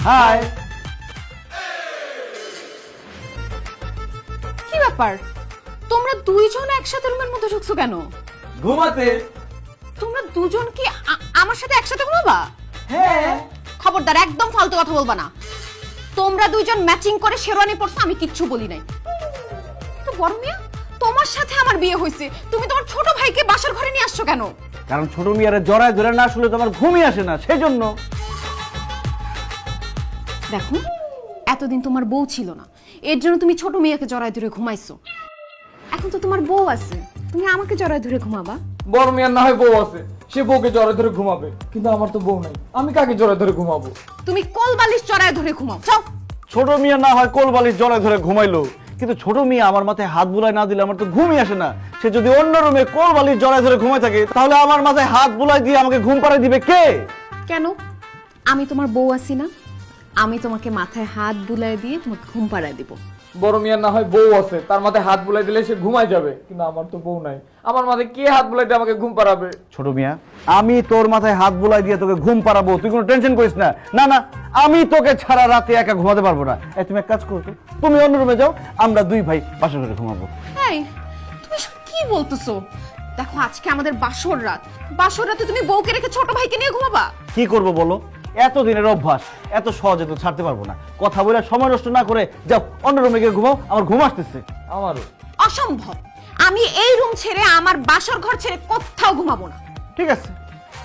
High. কি ব্যাপার, তোমরা দুইজন একসাথে রুমের মধ্যে ঢুকছো কেন? ঘুমাতে। তোমরা দুজন কি আমার সাথে একসাথে ঘুমাবা? হ্যাঁ। খবরদার, একদম ফালতু কথা বলবা না। তোমরা দুইজন ম্যাচিং করে শেরওয়ানি পরছো, আমি কিচ্ছু বলি নাই। তো বড় মিয়া, তোমার সাথে আমার বিয়ে হয়েছে, তুমি তোমার ছোট ভাইকে বাসার ঘরে নিয়ে আসছো কেন? কারণ ছোট মিয়ারে জড়ায় ধরে না আসলে তো আমার ঘুমই আসে না, সেই জন্য। দেখো, এতদিন তোমার বউ ছিল না, এর জন্য তুমি ছোট মেয়েকে জড়ায় ধরে ঘুমাইছো। এখন তো তোমার বউ আছে, তুমি আমাকে জড়ায় ধরে ঘুমাবা? বড় মিয়ার না হয় বউ আছে, সে বউকে জড়ায় ধরে ঘুমাবে, কিন্তু আমার তো বউ নাই, আমি কাকে জড়ায় ধরে ঘুমাবো? তুমি কোল বালিশ জড়ায় ধরে ঘুমাও, যাও। ছোট মিয়া না হয় কোলবালিশ জড়ায় ধরে ঘুমাইলো, কিন্তু ছোট মিয়া আমার মাথায় হাত বুলাই না দিলে আমার তো ঘুমই আসে না। সে যদি অন্য রুমে কোলবালিশ জড়ায় ধরে ঘুমায় থাকে, তাহলে আমার মাথায় হাত বুলাই দিয়ে আমাকে ঘুম পাড়ায় দিবে কে? কেন? আমি তোমার বউ আছি না? আমি তোমাকে মাথায় হাত বুলাই দিয়ে তোমাকে ঘুম পাড়ায় দিব। বড় মিয়ার না হয় বউ আছে, তার মাথায় হাত বুলাই দিলে সে ঘুমায় যাবে, কিন্তু আমার তো বউ নাই, আমার মাথায় কে হাত বুলাই দিয়ে আমাকে ঘুম পাড়াবে? ছোট মিয়া, আমি তোর মাথায় হাত বুলাই দিয়ে তোকে ঘুম পাড়াবো, তুই কোনো টেনশন করিস না। না না, আমি তোকে ছাড়া রাতে একা ঘুমাতে পারবো না। এই তুমি এক কাজ করো তো, তুমি অন্য রুমে যাও, আমরা দুই ভাই বাসা করে ঘুমাবো। এই, তুমি সব কি বলতেছো? দেখো, আজকে আমাদের বাসর রাত, বাসর রাতে তুমি বউকে রেখে ছোট ভাইকে নিয়ে ঘুমাবা? কি করবো বলো, এতদিনের অভ্যাস, এত সহজে তো ছাড়তে পারবো না। কথা বলে সময় নষ্ট না করে যাও অন্য রুমে গিয়ে ঘুমাও, আমার ঘুম আসতেছে। আমারও। অসম্ভব, আমি এই রুম ছেড়ে, আমার বাসর ঘর ছেড়ে কোথাও ঘুমাবো না। ঠিক আছে,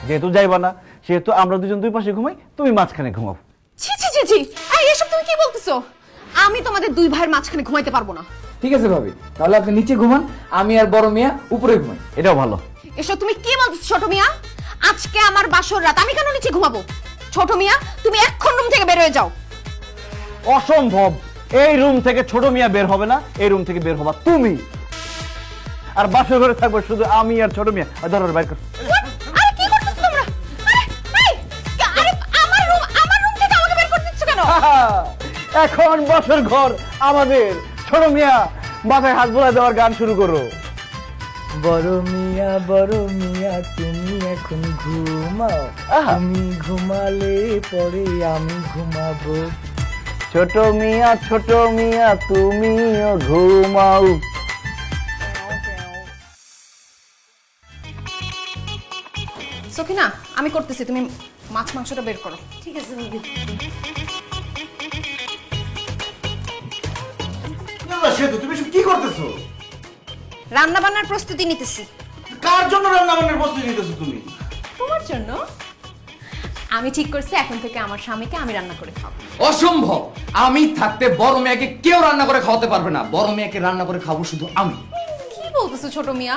যেহেতু যাইবা না, সেহেতু আমরা দুজন দুই পাশে ঘুমাই, তুমি মাঝখানে ঘুমাও। ছি ছি ছি ছি, এই এসব তুমি কি বলতেছো? আমি তোমাদের দুই ভাইয়ের মাঝখানে ঘুমাইতে পারবো না। ঠিক আছে ভাবি, তাহলে আপনি নিচে ঘুমান, আমি আর বড় মিয়া উপরে ঘুমাই। এটাও ভালো। এসব তুমি কি বলতেছো ছোট মিয়া? আজকে আমার বাসর রাত, আমি কেন নিচে ঘুমাবো? ছোট মিয়া, তুমি এক্ষুন রুম থেকে বের হয়ে যাও। অসম্ভব, এই রুম থেকে ছোট মিয়া বের হবে না, এই রুম থেকে বের হবা তুমি। আর বাসর ঘরে থাকবো শুধু আমি আর ছোট মিয়া। আর ধরো বাইর কর। আরে কি করতেছো তোমরা? আরে আমার রুম থেকে আমাকে বের করে দিচ্ছ কেন? এখন বাসর ঘর আমাদের। ছোট মিয়া, মাথায় হাত বোলা দেওয়ার গান শুরু করো। বড় মিয়া তুমি এখন ঘুমাও, আমি ঘুমালে পরে আমি ঘুমাবো। ছোট মিয়া তুমিও ঘুমাও। সখিনা, আমি করতেছি, তুমি মাছ মাংসটা বের করো। ঠিক আছে ভাবি। সেতু, তুমি কি করতেছো? রান্না বান্নার প্রস্তুতি নিতেছি। কার জন্য রান্না বান্নার প্রস্তুতি নিতেছো তুমি? তোমার জন্য। আমি ঠিক করছি, এখন থেকে আমার স্বামীকে আমি রান্না করে খাবো। অসম্ভব, আমি থাকতে বড় মেয়েকে কেউ রান্না করে খাওয়াতে পারবে না। বড় মেয়েকে রান্না করে খাবো শুধু আমি। কি বলতেছো ছোট মিয়া?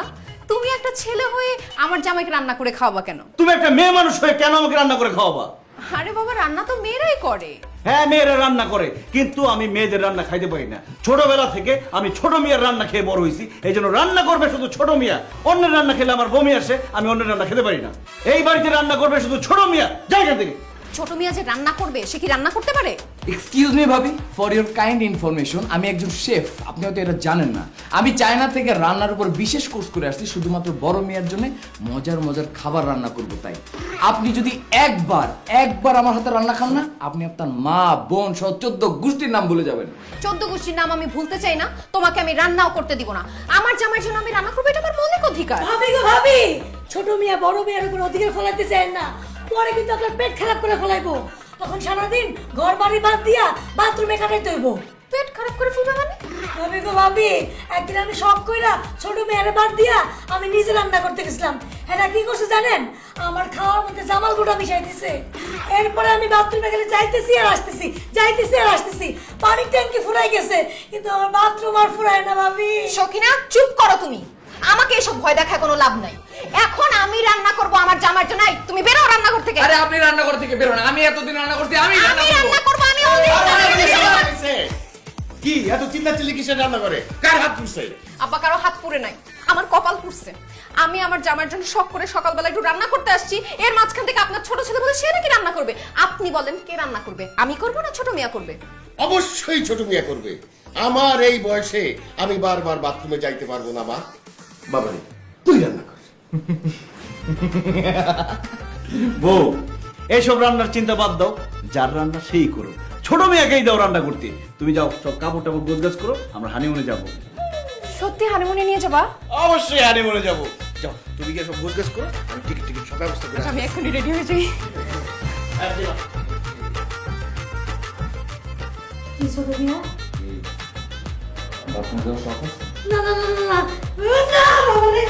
তুমি একটা ছেলে হয়ে আমার জামাইকে রান্না করে খাওয়াবা কেন? তুমি একটা মেয়ে মানুষ হয়ে কেন আমাকে রান্না করে খাওয়াবা? আরে বাবা, রান্না তো মেয়েরাই করে। হ্যাঁ, মেয়েরা রান্না করে, কিন্তু আমি মেয়েদের রান্না খাইতে পারি না। ছোটবেলা থেকে আমি ছোট মিয়ার রান্না খেয়ে বড় হয়েছি, এই জন্য রান্না করবে শুধু ছোট মিয়া। অন্যের রান্না খেলে আমার বমি আসে, আমি অন্যের রান্না খেতে পারি না। এই বাড়িতে রান্না করবে শুধু ছোট মিয়া। জায়গা থেকে ছোট মিয়া যে রান্না করবে, সে কি রান্না করতে পারে? এক্সকিউজ মি ভাবি, ফর ইউর কাইন্ড ইনফরমেশন, আমি একজন শেফ, আপনি হয়তো এটা জানেন না। আমি চায়না থেকে রান্নার উপর বিশেষ কোর্স করে আসছি, শুধুমাত্র বড় মেয়ের জন্য মজার মজার খাবার রান্না করব। তাই আপনি যদি একবার আমার হাতে রান্না খান না, আপনি আপনার মা বোন সহ 14 গোষ্ঠীর নাম ভুলে যাবেন। 14 গোষ্ঠীর নাম আমি ভুলতে চাই না, তোমাকে আমি রান্নাও করতে দিব না। আমার জামাইয়ের জন্য আমি রান্না করবো, এটা আমার মৌলিক অধিকার। ভাবি গো ভাবি, ছোট মিয়া বড় মিয়ার উপর অধিকার ফলাইতে চায় না, পরে কিন্তু আপনার পেট খারাপ করে ফেলাইবো। তখন সারাদিন ঘর বাড়ি বাদ দিয়া বাথরুমে কাটাইতে হইব। পেট খারাপ করে ফেলবে মানে? ভাবি গো ভাবি, একদিন আমি শখ কইরা ছোট মেয়েরে বাদ দিয়া আমি নিজে রান্না করতে গেছিলাম। হ্যাঁ, কি করছে জানেন? আমার খাওয়ার মধ্যে জামাল গুঁড়া মিশাই দিছে। এরপরে আমি বাথরুমে গেলে যাইতেছি আর আসতেছি, পানির ট্যাঙ্কি ফুরাই গেছে, কিন্তু আমার বাথরুম আর ফুরায় না ভাবি। সখিনা, চুপ করো তুমি। আমাকে এসব ভয় দেখায় কোনো লাভ নাই। এখন আমি রান্না করব আমার জামাইয়ের জন্য। তুমি বেরো রান্নাঘর থেকে। আরে আপনি রান্নাঘর থেকে বেরো না, আমি এতদিন রান্না করছি, আমি রান্না করব। আমি অলরেডি কি এত চিল্লাচিল্লি কিসের রান্না করে? কার হাত পুড়ছে? আব্বা, কারো হাত পুড়ে নাই, আমার কপাল পুড়ছে। আমি আমার জামাইয়ের জন্য শখ করে সকালবেলা একটু রান্না করতে আসছি, এর মাঝখান থেকে আপনার ছোট ছেলে বলে সে নাকি রান্না করবে। আপনি বলেন কে রান্না করবে? আমি করব না ছোট মিয়া করবে? অবশ্যই ছোট মিয়া করবে। আমার এই বয়সে আমি বারবার বাথরুমে যাইতে পারবো না। মা, বাবারে তুই রান্না কর। বউ, এইসব রান্নার চিন্তা বাদ দাও, যার রান্না সেই করো, ছোট মেয়েকেই দাও রান্না করতে। তুমি যাও, সব কাপড় টাপড় গোছগাছ করো, আমরা হানিমুনে যাবো। সত্যি হানিমুনে নিয়ে যাবা? অবশ্যই হানিমুনে যাবো। যাও, তুমি গিয়ে সব গোছগাছ করো, আমি টিকিট টিকিট সব ব্যবস্থা করে আমি এখনই রেডি হয়ে যাই। কি ছোট মিয়া? বাথরুম যাওয়ার শখ আছে? না না না না না না বাবা রে